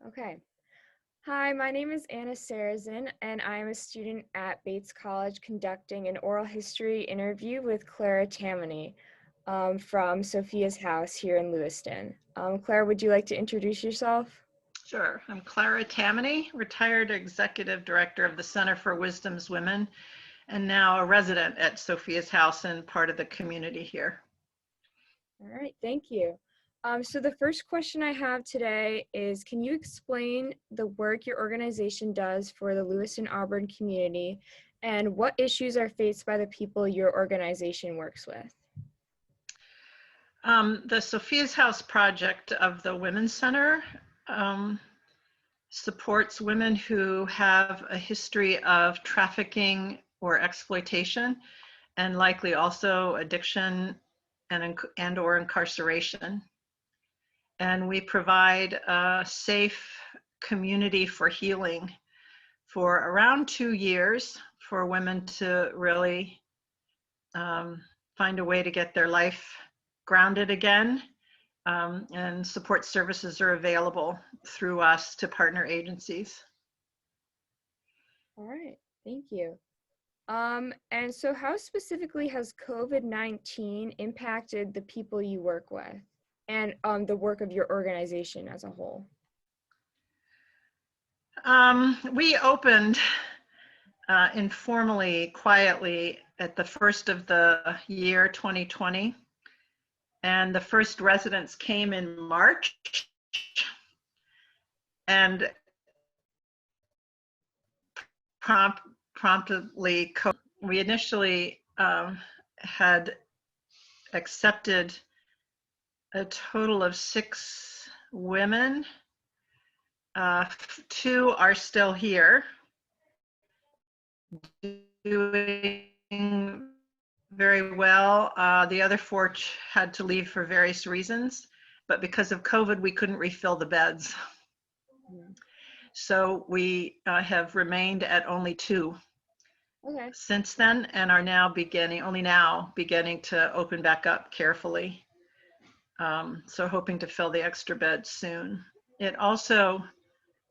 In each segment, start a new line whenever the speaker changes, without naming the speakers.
Okay. Hi, my name is Anna Sarrazin, and I am a student at Bates College conducting an oral history interview with Klara Tammany from Sophia's House here in Lewiston. Clara, would you like to introduce yourself?
Sure. I'm Klara Tammany, retired executive director of the Center for Wisdom's Women, and now a resident at Sophia's House and part of the community here.
All right, thank you. So the first question I have today is, can you explain the work your organization does for the Lewis and Auburn community and what issues are faced by the people your organization works with?
The Sophia's House project of the Women's Center supports women who have a history of trafficking or exploitation, and likely also addiction and or incarceration. And we provide a safe community for healing for around 2 years for women to really find a way to get their life grounded again. And support services are available through us to partner agencies.
All right, thank you. And so how specifically has COVID-19 impacted the people you work with and the work of your organization as a whole?
We opened informally, quietly at the first of the year 2020. And the first residents came in March. And promptly, we initially had accepted a total of 6 women. 2 are still here, doing very well. The other 4 had to leave for various reasons, but because of COVID, we couldn't refill the beds. So we have remained at only 2 since then, and are now only now beginning to open back up carefully. So hoping to fill the extra beds soon. It also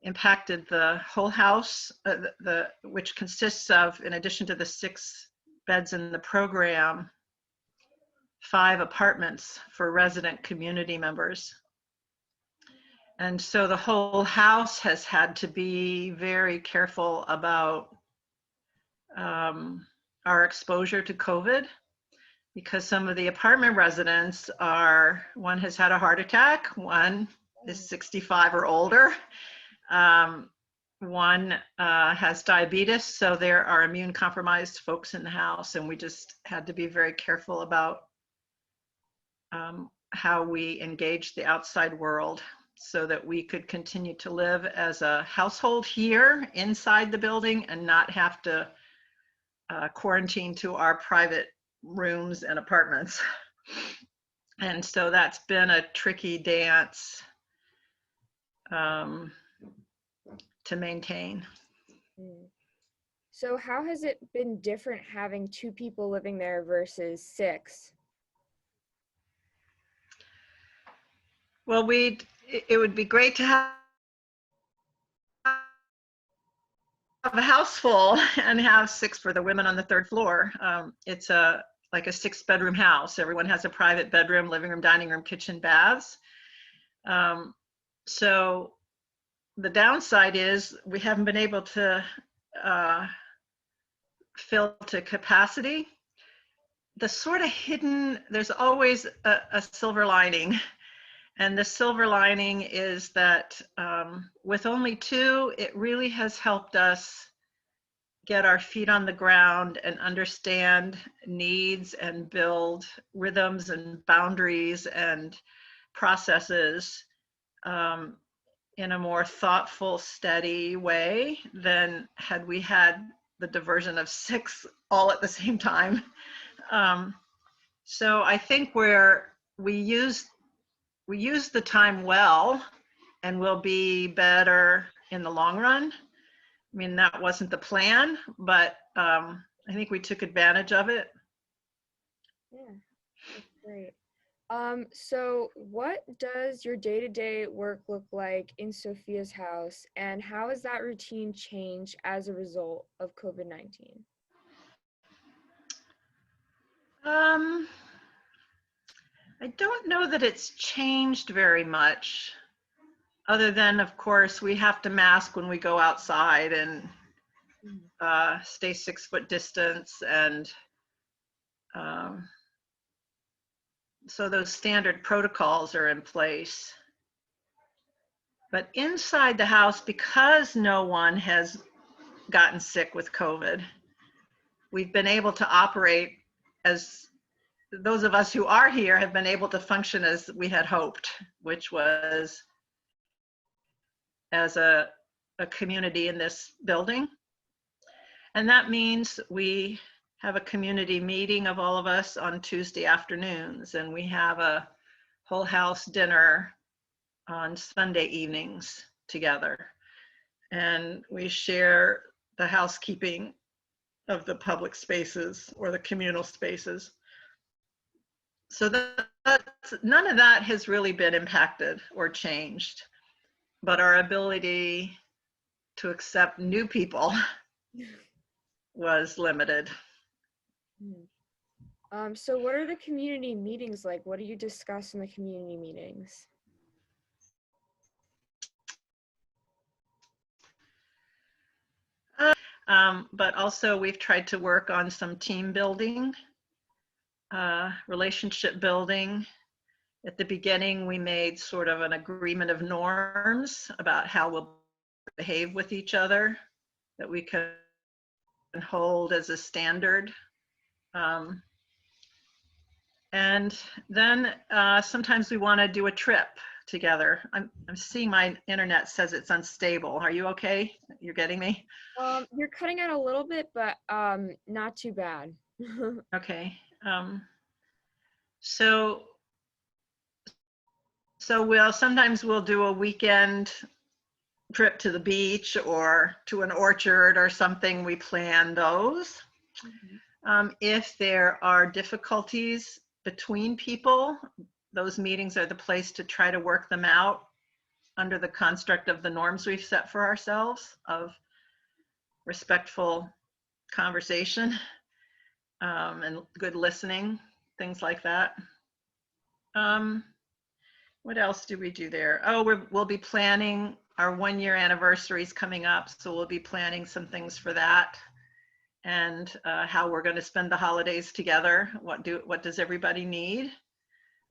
impacted the whole house, which consists of, in addition to the 6 beds in the program, 5 apartments for resident community members. And so the whole house has had to be very careful about our exposure to COVID, because some of the apartment residents one has had a heart attack, one is 65 or older, one has diabetes, so there are immune compromised folks in the house, and we just had to be very careful about how we engage the outside world so that we could continue to live as a household here inside the building and not have to quarantine to our private rooms and apartments. And so that's been a tricky dance to maintain.
So how has it been different having 2 people living there versus 6?
Well, it would be great to have a house full and have 6 for the women on the 3rd floor. It's like a 6-bedroom house. Everyone has a private bedroom, living room, dining room, kitchen, baths. So the downside is we haven't been able to fill to capacity. The sort of there's always a silver lining. And the silver lining is that with only 2, it really has helped us get our feet on the ground and understand needs and build rhythms and boundaries and processes in a more thoughtful, steady way than had we had the diversion of 6 all at the same time. So I think we use the time well, and will be better in the long run. I mean, that wasn't the plan, but I think we took advantage of it.
Yeah, that's great. So what does your day-to-day work look like in Sophia's house, and how has that routine changed as a result of COVID-19?
Um, I don't know that it's changed very much, other than, of course, we have to mask when we go outside and stay 6 foot distance. And um, so those standard protocols are in place. But inside the house, because no one has gotten sick with COVID, we've been able to operate as those of us who are here have been able to function as we had hoped, which was as a community in this building. And that means we have a community meeting of all of us on Tuesday afternoons, and we have a whole house dinner on Sunday evenings together. And we share the housekeeping of the public spaces or the communal spaces. So none of that has really been impacted or changed, but our ability to accept new people was limited.
So what are the community meetings like? What do you discuss in the community meetings?
But also we've tried to work on some team building, relationship building. At the beginning, we made sort of an agreement of norms about how we'll behave with each other that we can hold as a standard. And then sometimes we want to do a trip together. I'm seeing my internet says it's unstable. Are you okay? You're getting me?
You're cutting out a little bit, but not too bad.
Okay. So sometimes we'll do a weekend trip to the beach or to an orchard or something. We plan those. If there are difficulties between people, those meetings are the place to try to work them out under the construct of the norms we've set for ourselves of respectful conversation and good listening, things like that. What else do we do there? Oh, we'll be planning our 1-year anniversaries coming up, so we'll be planning some things for that, and how we're going to spend the holidays together. What does everybody need?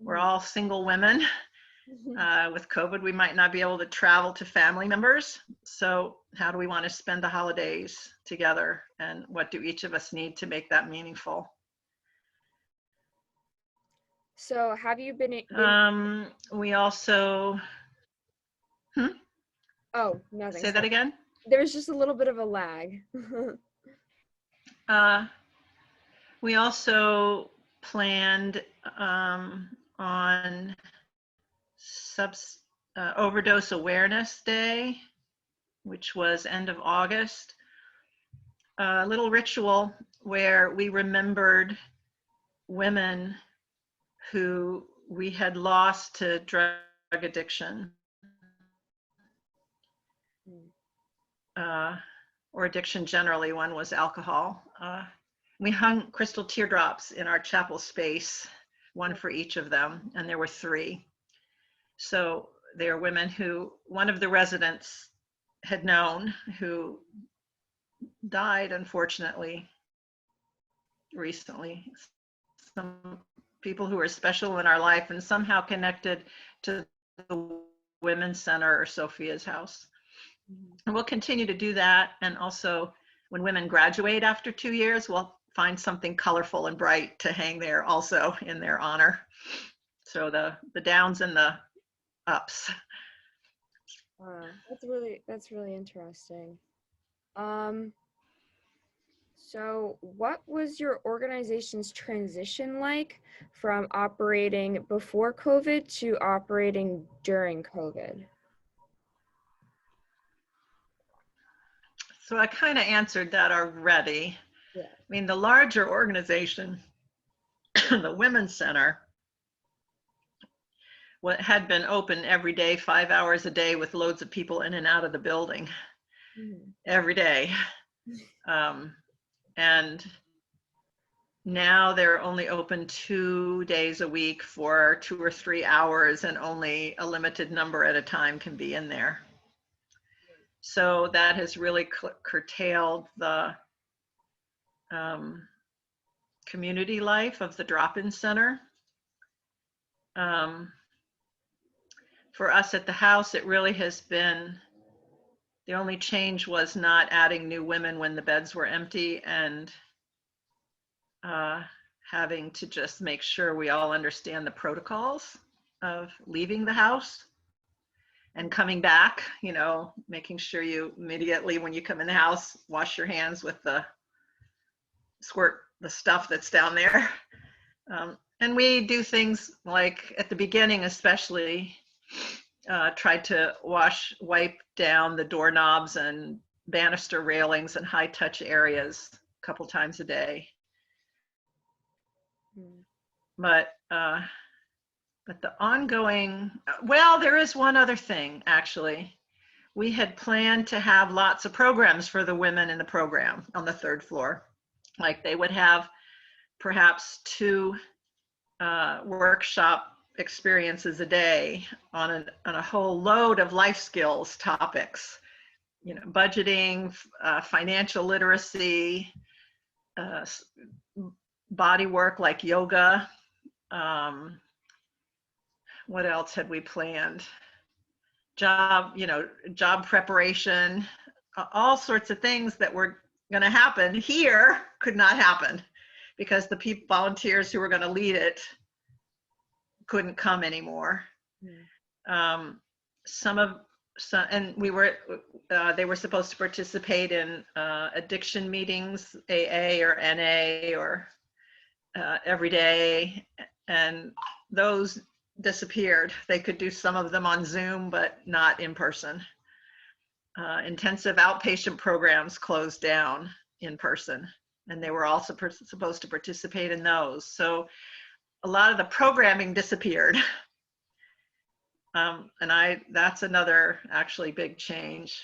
We're all single women. With COVID, we might not be able to travel to family members. So how do we want to spend the holidays together? And what do each of us need to make that meaningful?
So have you been
we also,
Oh, nothing.
Say that again?
There's just a little bit of a lag.
We also planned on Overdose Awareness Day, which was end of August, a little ritual where we remembered women who we had lost to drug addiction or addiction generally. One was alcohol. We hung crystal teardrops in our chapel space, one for each of them, and there were 3. So they are women who one of the residents had known, who died, unfortunately, recently. Some people who are special in our life and somehow connected to the Women's Center or Sophia's House. And we'll continue to do that. And also, when women graduate after 2 years, we'll find something colorful and bright to hang there also in their honor. So the downs and the ups.
That's really interesting. So what was your organization's transition like from operating before COVID to operating during COVID?
So I kind of answered that already.
Yeah.
I mean, the larger organization, the Women's Center, what had been open every day, 5 hours a day, with loads of people in and out of the building every day. And now they're only open 2 days a week for 2 or 3 hours, and only a limited number at a time can be in there. So that has really curtailed the community life of the drop-in center. For us at the house, it really has been, the only change was not adding new women when the beds were empty, and having to just make sure we all understand the protocols of leaving the house and coming back, you know, making sure you immediately, when you come in the house, wash your hands with the squirt, the stuff that's down there. And we do things like, at the beginning especially, tried to wipe down the doorknobs and banister railings and high touch areas a couple times a day. But the ongoing, well, there is one other thing, actually. We had planned to have lots of programs for the women in the program on the 3rd floor. Like, they would have perhaps 2 workshop experiences a day on a whole load of life skills topics, you know, budgeting, financial literacy, body work like yoga. What else had we planned? Job preparation, all sorts of things that were going to happen here could not happen because the volunteers who were going to lead it couldn't come anymore. And they were supposed to participate in addiction meetings, AA or NA or every day, and those disappeared. They could do some of them on Zoom, but not in person. Intensive outpatient programs closed down in person, and they were also supposed to participate in those. So a lot of the programming disappeared. And that's another actually big change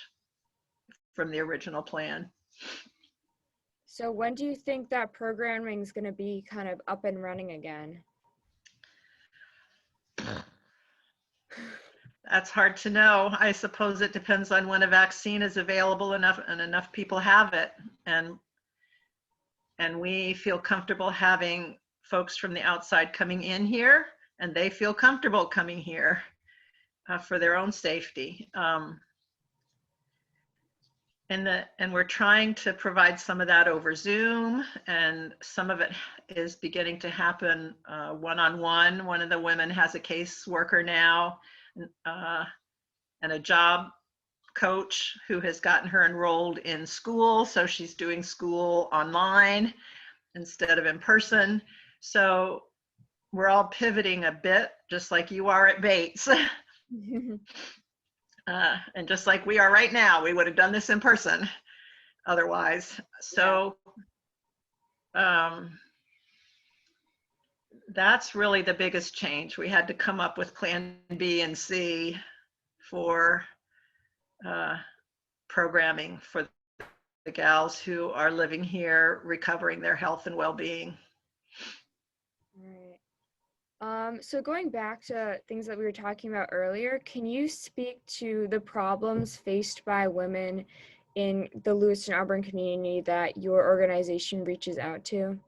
from the original plan.
So when do you think that programming is going to be kind of up and running again?
That's hard to know. I suppose it depends on when a vaccine is available enough and enough people have it. And we feel comfortable having folks from the outside coming in here, and they feel comfortable coming here for their own safety. And we're trying to provide some of that over Zoom, and some of it is beginning to happen one-on-one. One of the women has a caseworker now, and a job coach who has gotten her enrolled in school, so she's doing school online instead of in person. So we're all pivoting a bit, just like you are at Bates. And just like we are right now, we would have done this in person otherwise. So that's really the biggest change. We had to come up with plan B and C for programming for the gals who are living here, recovering their health and well-being.
Right. So going back to things that we were talking about earlier, can you speak to the problems faced by women in the Lewis and Auburn community that your organization reaches out to?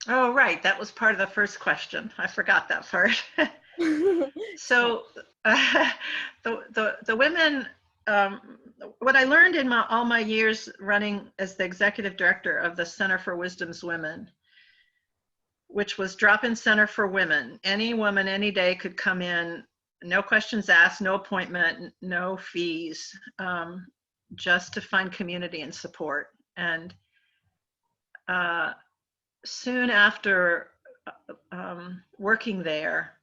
Oh, right. That was part of the first question. I forgot that part. So the women, what I learned in all my years running as the executive director of the Center for Wisdom's Women, which was drop-in center for women. Any woman, any day could come in, no questions asked, no appointment, no fees, just to find community and support. And soon after working there,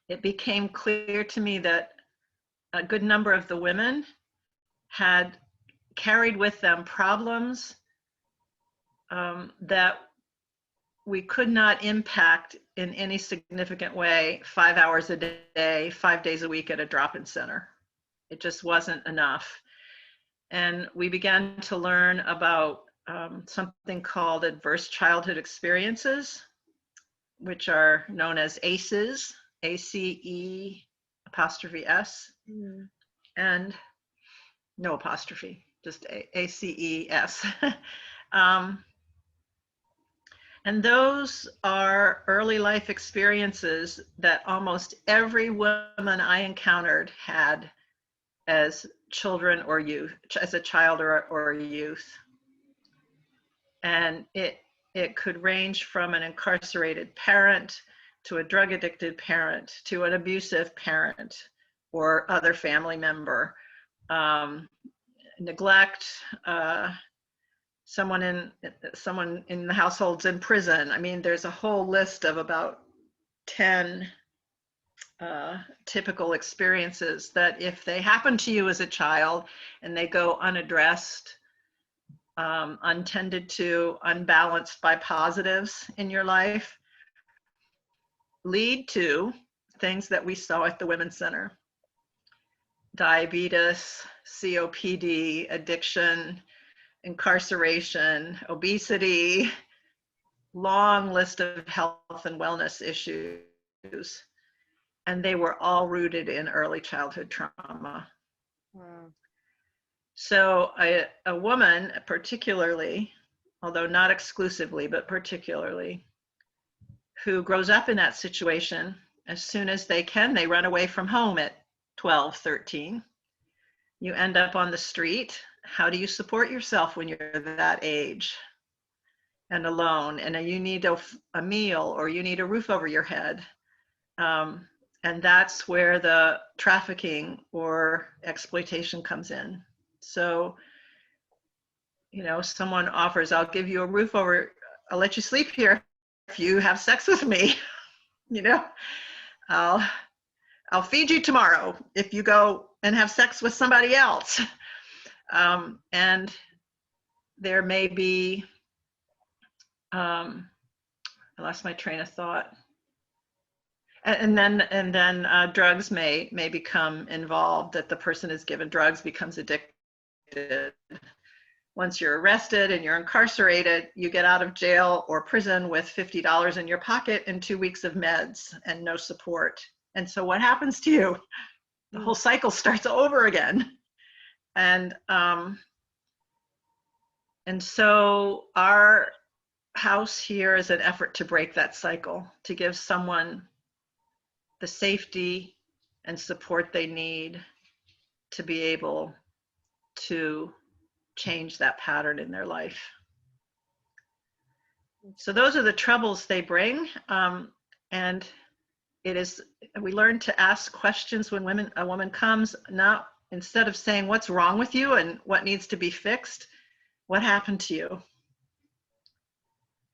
it became clear to me that a good number of the women had carried with them problems that we could not impact in any significant way 5 hours a day, 5 days a week at a drop-in center. It just wasn't enough. And we began to learn about something called adverse childhood experiences, which are known as ACEs, ACE apostrophe S, and no apostrophe, just ACES. And those are early life experiences that almost every woman I encountered had as children or youth, as a child or a youth. And it could range from an incarcerated parent to a drug addicted parent to an abusive parent or other family member. Neglect, someone in the household's in prison. I mean, there's a whole list of about 10 typical experiences that if they happen to you as a child and they go unaddressed, untended to, unbalanced by positives in your life, lead to things that we saw at the Women's Center: diabetes, COPD, addiction, incarceration, obesity, long list of health and wellness issues. And they were all rooted in early childhood trauma.
Wow.
So a woman, particularly, although not exclusively, but particularly, who grows up in that situation, as soon as they can, they run away from home at 12, 13. You end up on the street. How do you support yourself when you're that age and alone? And you need a meal, or you need a roof over your head. And that's where the trafficking or exploitation comes in. So, you know, someone offers, I'll give you a roof over, I'll let you sleep here if you have sex with me. You know, I'll feed you tomorrow if you go and have sex with somebody else. And there may be, I lost my train of thought. And then drugs may become involved, that the person is given drugs, becomes addicted. Once you're arrested and you're incarcerated, you get out of jail or prison with $50 in your pocket and 2 weeks of meds and no support. And so what happens to you? The whole cycle starts over again. And so our house here is an effort to break that cycle, to give someone the safety and support they need to be able to change that pattern in their life. So those are the troubles they bring. And we learn to ask questions when a woman comes, not instead of saying, what's wrong with you and what needs to be fixed, what happened to you?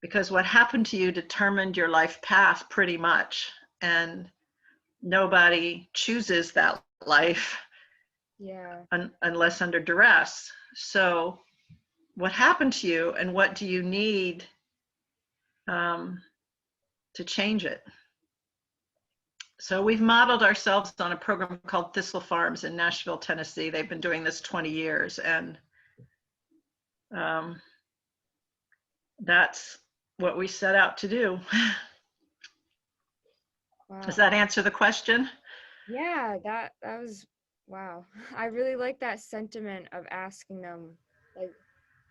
Because what happened to you determined your life path pretty much. And nobody chooses that life unless under duress. So what happened to you and what do you need to change it? So we've modeled ourselves on a program called Thistle Farms in Nashville, Tennessee. They've been doing this 20 years, and that's what we set out to do.
Wow.
Does that answer the question?
Yeah, that was, wow. I really like that sentiment of asking them, like,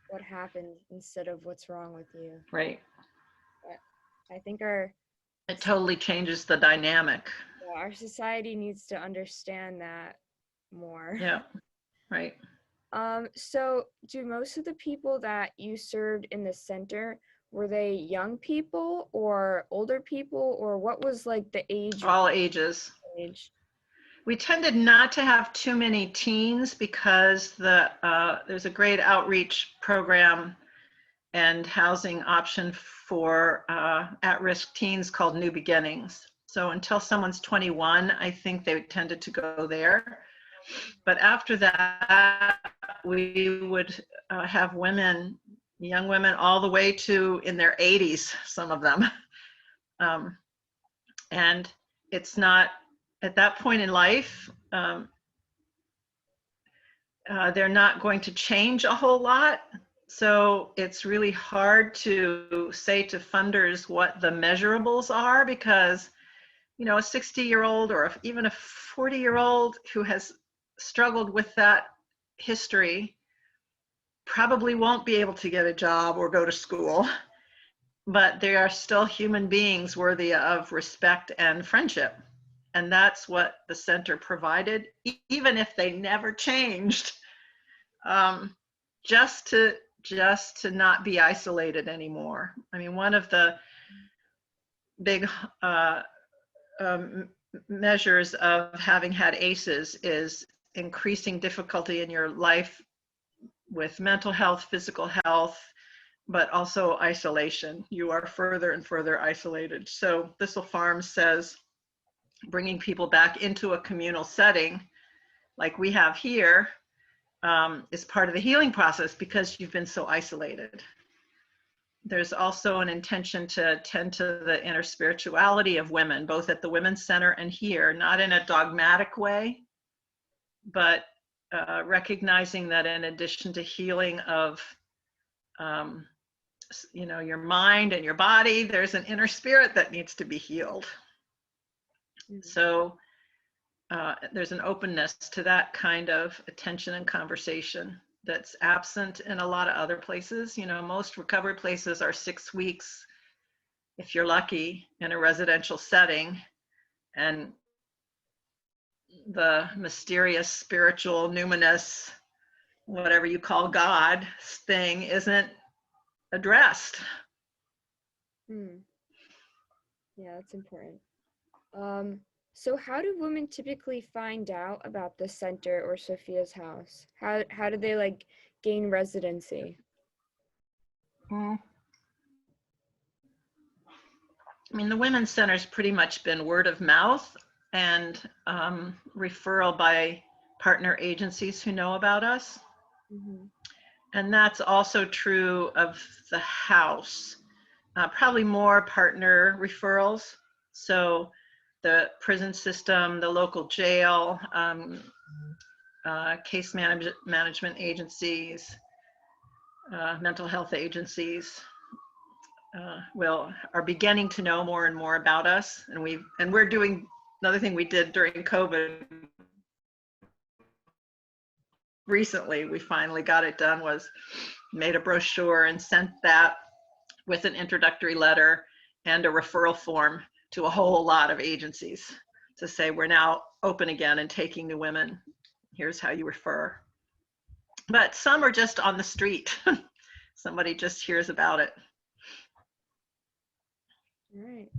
what happened instead of what's wrong with you.
Right.
But I think
it totally changes the dynamic.
Yeah, our society needs to understand that more.
Yeah, right.
So do most of the people that you served in the center, were they young people or older people, or what was like the age?
All ages. We tended not to have too many teens because there's a great outreach program and housing option for at-risk teens called New Beginnings. So until someone's 21, I think they tended to go there. But after that, we would have women young women all the way to in their 80s, some of them. And it's not, at that point in life, they're not going to change a whole lot. So it's really hard to say to funders what the measurables are, because, you know, a 60-year-old or even a 40-year-old who has struggled with that history probably won't be able to get a job or go to school, but they are still human beings worthy of respect and friendship. And that's what the center provided, even if they never changed, just to not be isolated anymore. I mean, one of the big measures of having had ACEs is increasing difficulty in your life with mental health, physical health, but also isolation. You are further and further isolated. So Thistle Farms says bringing people back into a communal setting like we have here is part of the healing process, because you've been so isolated. There's also an intention to tend to the inner spirituality of women, both at the Women's Center and here, not in a dogmatic way, but recognizing that in addition to healing of you know, your mind and your body, there's an inner spirit that needs to be healed. So there's an openness to that kind of attention and conversation that's absent in a lot of other places. You know, most recovery places are 6 weeks, if you're lucky, in a residential setting, and the mysterious, spiritual, numinous, whatever you call God thing isn't addressed.
Yeah, that's important. So how do women typically find out about the center or Sophia's House? How do they like gain residency?
I mean, the Women's Center's pretty much been word of mouth and referral by partner agencies who know about us. And that's also true of the house. Probably more partner referrals. So the prison system, the local jail, case management agencies, mental health agencies are beginning to know more and more about us. And we're doing another thing we did during COVID recently, we finally got it done, was made a brochure and sent that with an introductory letter and a referral form to a whole lot of agencies to say, we're now open again and taking new women. Here's how you refer. But some are just on the street. Somebody just hears about it.
All right.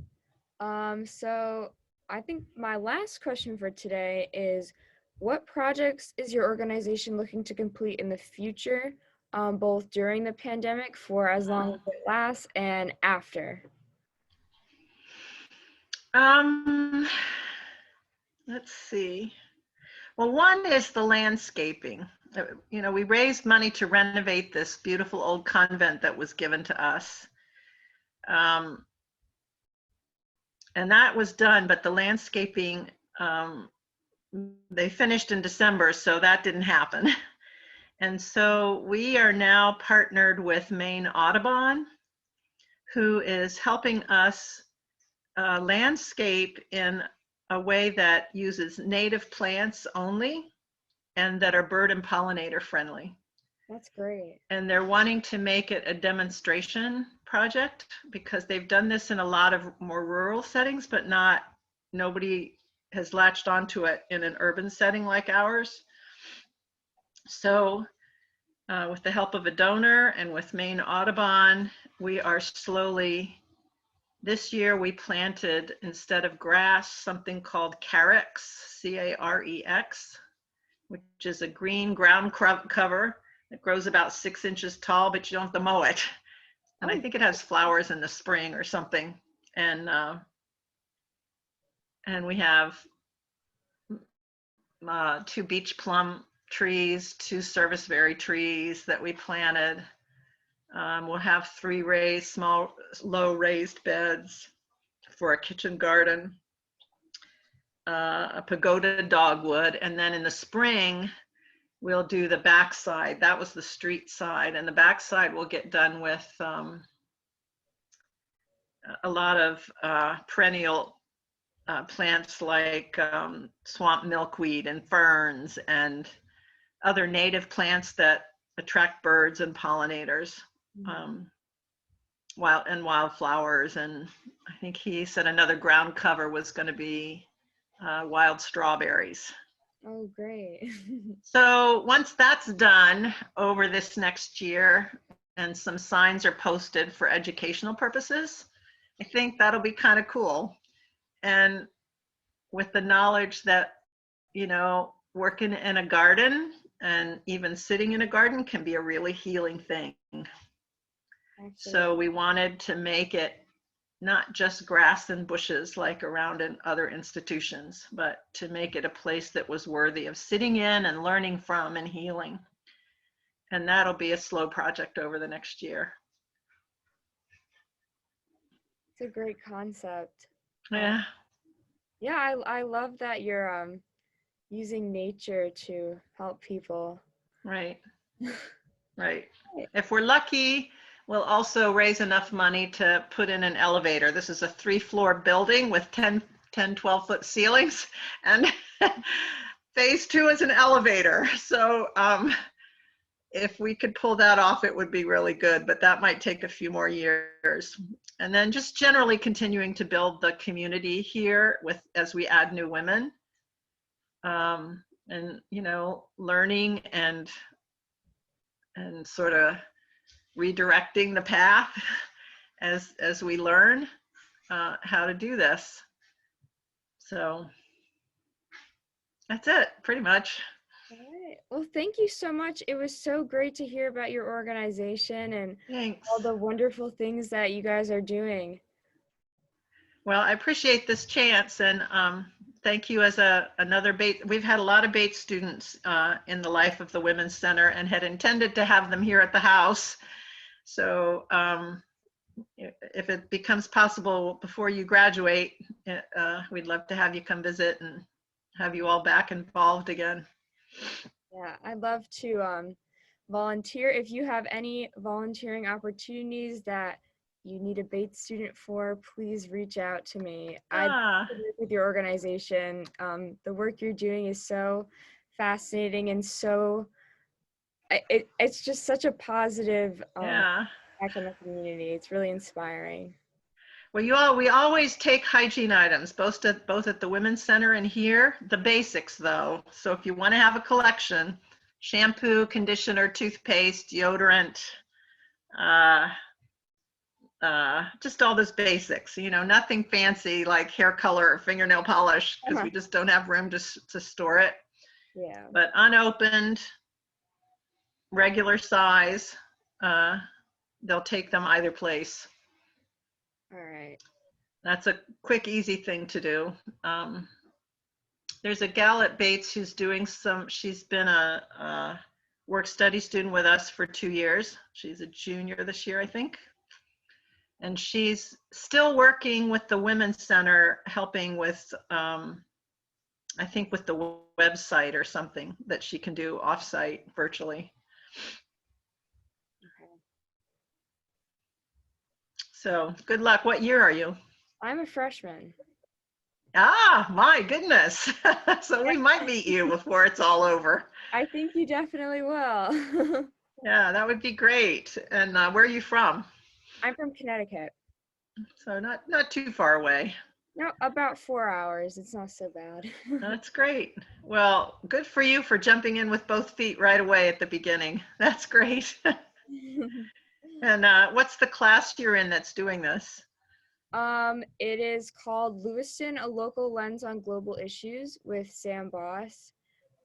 So I think my last question for today is, what projects is your organization looking to complete in the future, both during the pandemic for as long as it lasts and after?
Let's see. Well, one is the landscaping. You know, we raised money to renovate this beautiful old convent that was given to us. And that was done, but the landscaping, they finished in December, so that didn't happen. And so we are now partnered with Maine Audubon, who is helping us landscape in a way that uses native plants only and that are bird and pollinator friendly.
That's great.
And they're wanting to make it a demonstration project, because they've done this in a lot of more rural settings, but nobody has latched onto it in an urban setting like ours. So with the help of a donor and with Maine Audubon, we are slowly, this year we planted, instead of grass, something called carex, C-A-R-E-X, which is a green ground cover that grows about 6 inches tall, but you don't have to mow it. And I think it has flowers in the spring or something. And we have 2 beach plum trees, 2 serviceberry trees that we planted. We'll have 3 small, low raised beds for a kitchen garden, a pagoda dogwood, and then in the spring, we'll do the backside. That was the street side, and the backside will get done with a lot of perennial plants like swamp milkweed and ferns and other native plants that attract birds and pollinators, wildflowers. And I think he said another ground cover was going to be wild strawberries.
Oh, great.
So once that's done over this next year and some signs are posted for educational purposes, I think that'll be kind of cool. And with the knowledge that, you know, working in a garden and even sitting in a garden can be a really healing thing. Absolutely. So we wanted to make it not just grass and bushes like around in other institutions, but to make it a place that was worthy of sitting in and learning from and healing. And that'll be a slow project over the next year.
It's a great concept.
Yeah.
Yeah, I love that you're using nature to help people.
Right. Right. If we're lucky, we'll also raise enough money to put in an elevator. This is a 3-floor building with 12-foot ceilings, and phase 2 is an elevator. So if we could pull that off, it would be really good, but that might take a few more years. And then just generally continuing to build the community here as we add new women, and, you know, learning and sort of redirecting the path as we learn how to do this. So that's it, pretty much.
All right. Well, thank you so much. It was so great to hear about your organization and
Thanks.
all the wonderful things that you guys are doing.
Well, I appreciate this chance, and thank you as another Bates. We've had a lot of Bates students in the life of the Women's Center and had intended to have them here at the house. So if it becomes possible before you graduate, we'd love to have you come visit and have you all back involved again.
Yeah, I'd love to volunteer. If you have any volunteering opportunities that you need a Bates student for, please reach out to me. I'd work with your organization. The work you're doing is so fascinating and so, it's just such a positive impact on the community. It's really inspiring.
Well, we always take hygiene items, both at the Women's Center and here. The basics, though. So if you want to have a collection, shampoo, conditioner, toothpaste, deodorant, just all those basics. You know, nothing fancy like hair color or fingernail polish, because we just don't have room to store it.
Yeah.
But unopened, regular size, they'll take them either place.
All right.
That's a quick, easy thing to do. There's a gal at Bates who's doing she's been a work study student with us for 2 years. She's a junior this year, I think. And she's still working with the Women's Center, helping with, I think with the website or something that she can do offsite virtually. So good luck. What year are you?
I'm a freshman.
Ah, my goodness. So we might meet you before it's all over.
I think you definitely will.
Yeah, that would be great. And where are you from?
I'm from Connecticut.
So not too far away.
No, about 4 hours. It's not so bad.
That's great. Well, good for you for jumping in with both feet right away at the beginning. That's great. And what's the class you're in that's doing this?
It is called Lewiston, a local lens on global issues with Sam Boss.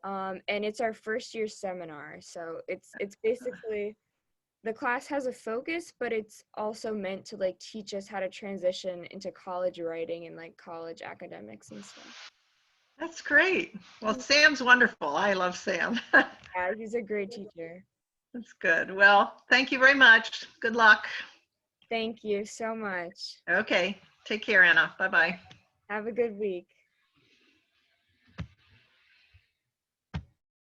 And it's our first year seminar. So it's basically, the class has a focus, but it's also meant to like teach us how to transition into college writing and like college academics and stuff.
That's great. Well, Sam's wonderful. I love Sam.
Yeah, he's a great teacher.
That's good. Well, thank you very much. Good luck.
Thank you so much.
Okay. Take care, Anna. Bye-bye.
Have a good week.